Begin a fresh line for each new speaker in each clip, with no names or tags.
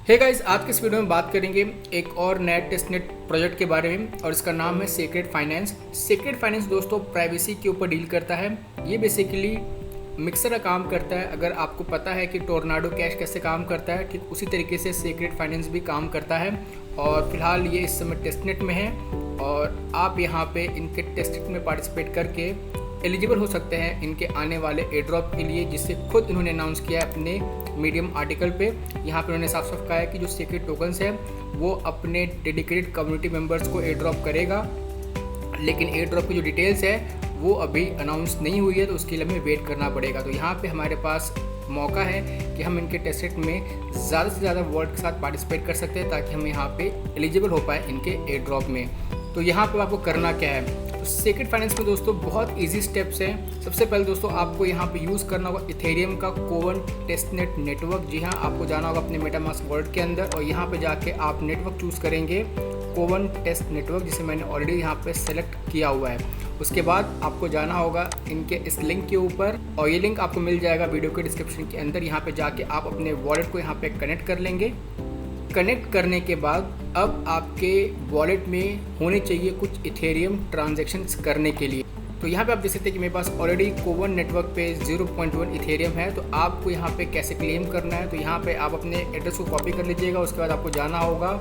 Hey guys, आज के इस वीडियो में बात करेंगे एक और नया टेस्टनेट प्रोजेक्ट के बारे में और इसका नाम है सीक्रेट फाइनेंस। सीक्रेट फाइनेंस दोस्तों प्राइवेसी के ऊपर डील करता है। ये बेसिकली मिक्सर का काम करता है। अगर आपको पता है कि टोर्नाडो कैश कैसे काम करता है, ठीक उसी तरीके से सीक्रेट फाइनेंस भी काम करता है। और फिलहाल ये इस समय टेस्टनेट में है और आप यहाँ पे इनके टेस्टनेट में पार्टिसिपेट करके एलिजिबल हो सकते हैं इनके आने वाले एयर ड्रॉप के लिए, जिससे खुद इन्होंने अनाउंस किया है अपने मीडियम आर्टिकल पे। यहाँ पे उन्होंने साफ साफ कहा है कि जो सीक्रेट टोकन्स है वो अपने डेडिकेटेड कम्युनिटी मेंबर्स को एयर ड्रॉप करेगा, लेकिन एयर ड्रॉप की जो डिटेल्स है वो अभी अनाउंस नहीं हुई है, तो उसके लिए हमें वेट करना पड़ेगा। तो यहाँ पे हमारे पास मौका है कि हम इनके टेस्टनेट में ज़्यादा से ज़्यादा वर्ल्ड के साथ पार्टिसिपेट कर सकते हैं ताकि हम यहाँ पे एलिजिबल हो पाए इनके एयर ड्रॉप में। तो यहाँ पे आपको करना क्या है, तो सीक्रेट फाइनेंस में दोस्तों बहुत इजी स्टेप्स हैं। सबसे पहले दोस्तों आपको यहाँ पे यूज़ करना होगा इथेरियम का कोवन टेस्टनेट नेटवर्क। जी हाँ, आपको जाना होगा अपने मेटामास्क वर्ल्ड के अंदर और यहाँ पे जाके आप नेटवर्क चूज़ करेंगे कोवन टेस्ट नेटवर्क, जिसे मैंने ऑलरेडी यहाँ पे सेलेक्ट किया हुआ है। उसके बाद आपको जाना होगा इनके इस लिंक के ऊपर और ये लिंक आपको मिल जाएगा वीडियो के डिस्क्रिप्शन के अंदर। यहाँ पे जाके आप अपने वॉलेट को यहाँ पे कनेक्ट कर लेंगे। कनेक्ट करने के बाद अब आपके वॉलेट में होने चाहिए कुछ इथेरियम ट्रांजैक्शंस करने के लिए। तो यहाँ पे आप देख सकते हैं कि मेरे पास ऑलरेडी कोवन नेटवर्क पे 0.1 इथेरियम है। तो आपको यहाँ पे कैसे क्लेम करना है, तो यहाँ पे आप अपने एड्रेस को कॉपी कर लीजिएगा। उसके बाद आपको जाना होगा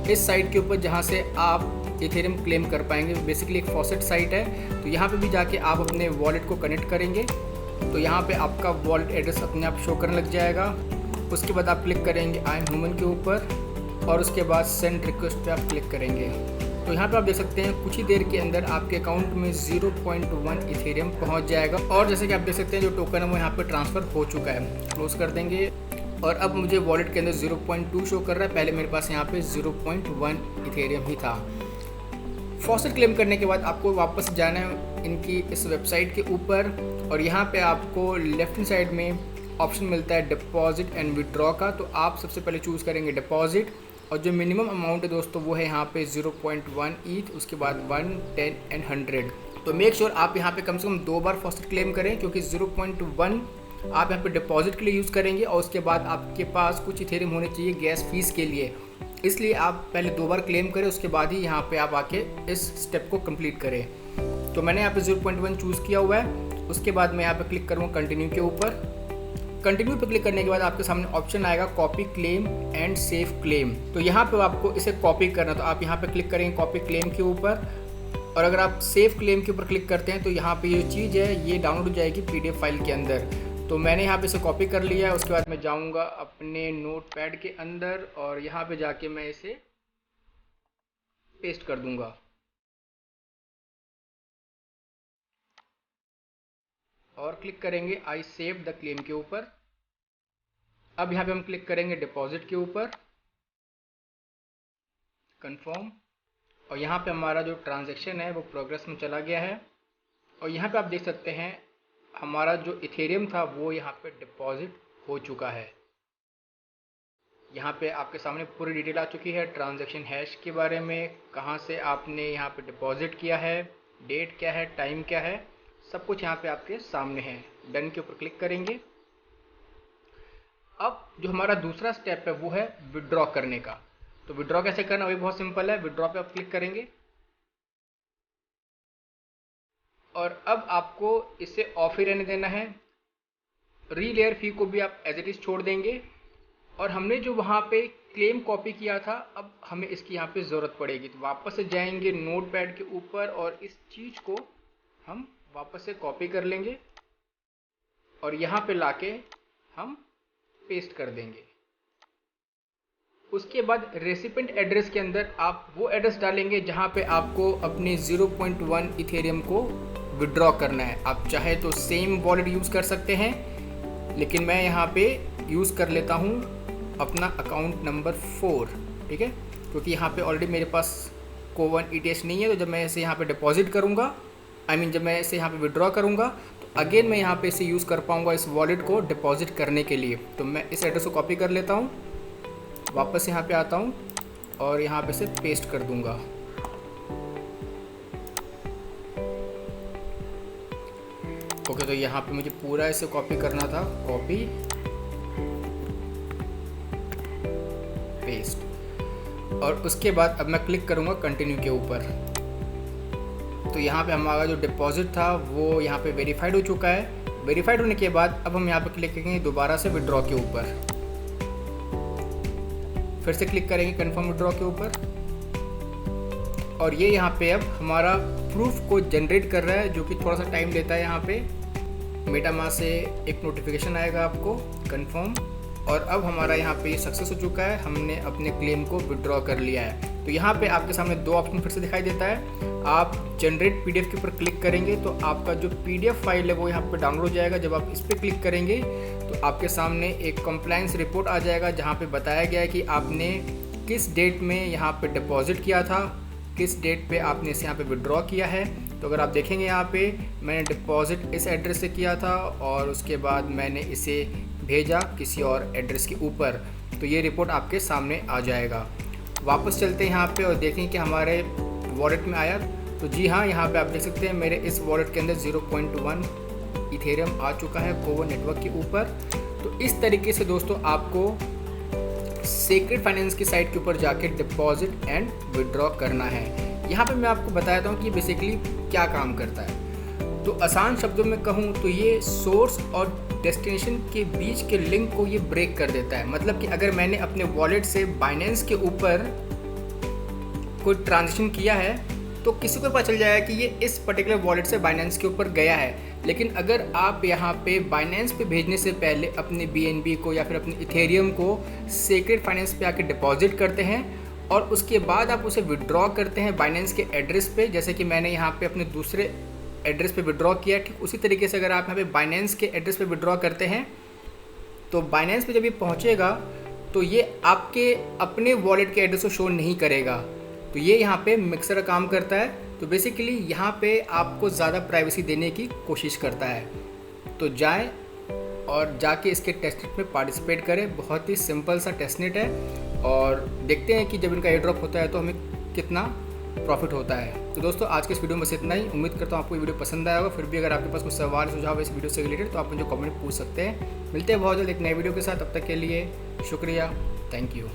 इस साइट के ऊपर जहाँ से आप इथेरियम क्लेम कर पाएंगे। बेसिकली एक फॉसेट साइट है, तो यहाँ पे भी जाके आप अपने वॉलेट को कनेक्ट करेंगे। तो यहाँ पे आपका वॉलेट एड्रेस अपने आप शो करने लग जाएगा। उसके बाद आप क्लिक करेंगे आई एम ह्यूमन के ऊपर और उसके बाद सेंड रिक्वेस्ट पे आप क्लिक करेंगे। तो यहाँ पे आप देख सकते हैं कुछ ही देर के अंदर आपके अकाउंट में 0.1 इथेरियम पहुँच जाएगा। और जैसे कि आप देख सकते हैं जो टोकन है वो यहाँ पे ट्रांसफ़र हो चुका है। क्लोज कर देंगे और अब मुझे वॉलेट के अंदर 0.2 शो कर रहा है। पहले मेरे पास यहाँ पे 0.1 इथेरियम ही था। फॉसेट क्लेम करने के बाद आपको वापस जाना है इनकी इस वेबसाइट के ऊपर और यहाँ पे आपको लेफ्ट हैंड साइड में ऑप्शन मिलता है डिपॉजिट एंड विड्रॉ का। तो आप सबसे पहले चूज़ करेंगे डिपॉजिट और जो मिनिमम अमाउंट है दोस्तों वो है यहाँ पे 0.1 ईथ, उसके बाद 1, 10 एंड 100। तो मेक श्योर आप यहाँ पे कम से कम 2 बार फॉसेट क्लेम करें, क्योंकि 0.1 आप यहाँ पे डिपॉजिट के लिए यूज़ करेंगे और उसके बाद आपके पास कुछ इथेरियम होने चाहिए गैस फीस के लिए। इसलिए आप पहले 2 बार क्लेम करें, उसके बाद ही यहाँ पे आप आके इस स्टेप को कंप्लीट करें। तो मैंने यहाँ पे 0.1 चूज़ किया हुआ है। उसके बाद मैं यहाँ पे क्लिक करूँगा कंटिन्यू के ऊपर। कंटिन्यू पे क्लिक करने के बाद आपके सामने ऑप्शन आएगा copy claim and save claim. तो यहाँ पे आपको इसे कॉपी करना, तो आप यहाँ पे क्लिक करेंगे कॉपी क्लेम के ऊपर और अगर आप सेव क्लेम के ऊपर क्लिक करते हैं तो यहाँ पे ये चीज़ है ये डाउनलोड हो जाएगी PDF फाइल के अंदर। तो मैंने यहाँ पे इसे कॉपी कर लिया है। उसके बाद मैं जाऊँगा अपने नोटपैड के अंदर और यहाँ पे जाके मैं इसे पेस्ट कर दूँगा और क्लिक करेंगे आई सेव द क्लेम के ऊपर। अब यहाँ पे हम क्लिक करेंगे डिपॉजिट के ऊपर, कंफर्म, और यहाँ पे हमारा जो ट्रांजैक्शन है वो प्रोग्रेस में चला गया है। और यहाँ पे आप देख सकते हैं हमारा जो इथेरियम था वो यहाँ पे डिपॉजिट हो चुका है। यहाँ पे आपके सामने पूरी डिटेल आ चुकी है ट्रांजैक्शन हैश के बारे में, कहाँ से आपने यहाँ पे डिपॉजिट किया है, डेट क्या है, टाइम क्या है, सब कुछ यहाँ पे आपके सामने है। डन के ऊपर क्लिक करेंगे। अब जो हमारा दूसरा स्टेप है वो है विड्रॉ करने का। तो विड्रॉ कैसे करना, वो बहुत सिंपल है। विड्रॉ पे आप क्लिक करेंगे और अब आपको इसे ऑफ ही रहने देना है। रीलेयर फी को भी आप एज इट इज छोड़ देंगे और हमने जो वहाँ पे क्लेम कॉपी किया था अब हमें इसकी यहाँ पे ज़रूरत पड़ेगी। तो वापस से जाएंगे नोटपैड के ऊपर और इस चीज़ को हम वापस से कॉपी कर लेंगे और यहाँ पे लाके हम पेस्ट कर देंगे। उसके बाद रेसिपेंट एड्रेस के अंदर आप वो एड्रेस डालेंगे जहाँ पे आपको अपने 0.1 इथेरियम को विड्रॉ करना है। आप चाहे तो सेम वॉलेट यूज़ कर सकते हैं, लेकिन मैं यहाँ पे यूज़ कर लेता हूँ अपना अकाउंट नंबर 4, ठीक है, क्योंकि यहाँ पे ऑलरेडी मेरे पास कोवन ETH नहीं है। तो जब मैं इसे यहाँ पे डिपॉजिट करूँगा, जब मैं इसे यहाँ पे विड्रॉ करूँगा तो अगेन मैं यहाँ पे इसे यूज़ कर पाऊँगा इस वॉलेट को डिपॉजिट करने के लिए। तो मैं इस एड्रेस को कॉपी कर लेता हूँ, वापस यहाँ पे आता हूँ और यहाँ पे इसे पेस्ट कर दूँगा। ओके, तो यहाँ पे मुझे पूरा इसे कॉपी करना था, कॉपी और उसके बाद अब मैं क्लिक करूँगा कंटिन्यू के ऊपर। तो यहाँ पे हमारा जो डिपॉजिट था वो यहाँ पे वेरीफाइड हो चुका है। वेरीफाइड होने के बाद अब हम यहाँ पे क्लिक करेंगे दोबारा से विड्रॉ के ऊपर, फिर से क्लिक करेंगे कन्फर्म विड्रॉ के ऊपर, और ये यहाँ पे अब हमारा प्रूफ को जनरेट कर रहा है, जो कि थोड़ा सा टाइम लेता है। यहाँ पे मेटामास्क से एक नोटिफिकेशन आएगा आपको कन्फर्म, और अब हमारा यहाँ पे ये सक्सेस हो चुका है, हमने अपने क्लेम को विड्रॉ कर लिया है। तो यहाँ पे आपके सामने दो ऑप्शन फिर से दिखाई देता है। आप जनरेट पीडीएफ के ऊपर क्लिक करेंगे तो आपका जो पीडीएफ फाइल है वो यहाँ पे डाउनलोड हो जाएगा। जब आप इस पर क्लिक करेंगे तो आपके सामने एक कंप्लायंस रिपोर्ट आ जाएगा, जहाँ पे बताया गया है कि आपने किस डेट में यहाँ पे डिपॉजिट किया था, किस डेट पे आपने इसे यहाँ पे विड्रॉ किया है। तो अगर आप देखेंगे यहाँ पे मैंने डिपॉजिट इस एड्रेस से किया था और उसके बाद मैंने इसे भेजा किसी और एड्रेस के ऊपर, तो ये रिपोर्ट आपके सामने आ जाएगा। वापस चलते हैं यहाँ पे और देखें कि हमारे वॉलेट में आया। तो जी हाँ, यहाँ पे आप देख सकते हैं मेरे इस वॉलेट के अंदर 0.1 इथेरियम आ चुका है कोवो नेटवर्क के ऊपर। तो इस तरीके से दोस्तों आपको सीक्रेट फाइनेंस की साइट के ऊपर जाके डिपॉजिट एंड विड्रॉ करना है। यहाँ पे मैं आपको बताता हूँ कि बेसिकली क्या काम करता है। तो आसान शब्दों में कहूँ तो ये सोर्स और डेस्टिनेशन के बीच के लिंक को ये ब्रेक कर देता है। मतलब कि अगर मैंने अपने वॉलेट से बाइनेंस के ऊपर कोई ट्रांजेक्शन किया है तो किसी को पता चल जाएगा कि ये इस पर्टिकुलर वॉलेट से बाइनेंस के ऊपर गया है। लेकिन अगर आप यहाँ पे बाइनेंस पे भेजने से पहले अपने BNB को या फिर अपने इथेरियम को सीक्रेट फाइनेंस पे आके डिपॉजिट करते हैं और उसके बाद आप उसे विड्रॉ करते हैं बाइनेंस के एड्रेस पे, जैसे कि मैंने यहाँ पे अपने दूसरे एड्रेस पे विड्रॉ किया, ठीक उसी तरीके से अगर आप यहाँ पे बाइनेंस के एड्रेस पे विड्रॉ करते हैं तो बाइनेंस पे जब ये पहुँचेगा तो ये आपके अपने वॉलेट के एड्रेस को शो नहीं करेगा। तो ये यहाँ पे मिक्सर का काम करता है। तो बेसिकली यहाँ पे आपको ज़्यादा प्राइवेसी देने की कोशिश करता है। तो जाएं और जाके इसके टेस्टनेट में पार्टिसिपेट करें। बहुत ही सिंपल सा टेस्टनेट है और देखते हैं कि जब इनका एयर ड्रॉप होता है तो हमें कितना प्रॉफिट होता है। तो दोस्तों आज के इस वीडियो में बस इतना ही। उम्मीद करता हूँ आपको ये वीडियो पसंद आया होगा। फिर भी अगर आपके पास कुछ सवाल सुझाव है इस वीडियो से रिलेटेड तो आप मुझे कमेंट पूछ सकते हैं। मिलते हैं बहुत जल्द एक नए वीडियो के साथ। तब तक के लिए शुक्रिया, थैंक यू।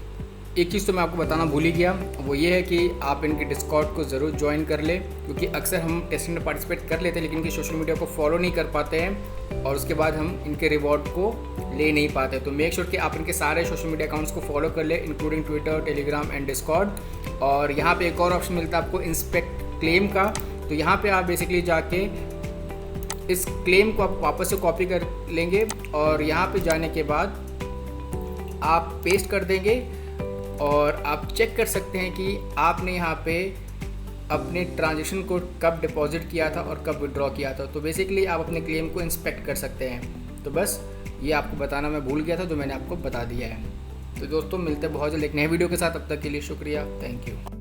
एक चीज़ तो मैं आपको बताना भूल ही गया, वो ये है कि आप इनके डिस्कॉर्ड को ज़रूर ज्वाइन कर ले, क्योंकि अक्सर हम टेस्टिंग में पार्टिसिपेट कर लेते हैं लेकिन इनकी सोशल मीडिया को फॉलो नहीं कर पाते हैं और उसके बाद हम इनके रिवॉर्ड को ले नहीं पाते। तो मेक श्योर कि आप इनके सारे सोशल मीडिया अकाउंट्स को फॉलो कर ले, including Twitter, Telegram and Discord. और यहाँ पे एक और ऑप्शन मिलता है आपको इंस्पेक्ट क्लेम का। तो यहाँ पे आप बेसिकली जाके इस क्लेम को आप वापस से कॉपी कर लेंगे और यहाँ पे जाने के बाद आप पेस्ट कर देंगे और आप चेक कर सकते हैं कि आपने यहाँ पे अपने ट्रांजेक्शन को कब डिपॉजिट किया था और कब विड्रॉ किया था। तो बेसिकली आप अपने क्लेम को इंस्पेक्ट कर सकते हैं। तो बस ये आपको बताना मैं भूल गया था, जो मैंने आपको बता दिया है। तो दोस्तों मिलते हैं बहुत जल्द एक नए वीडियो के साथ। तब तक के लिए शुक्रिया, थैंक यू।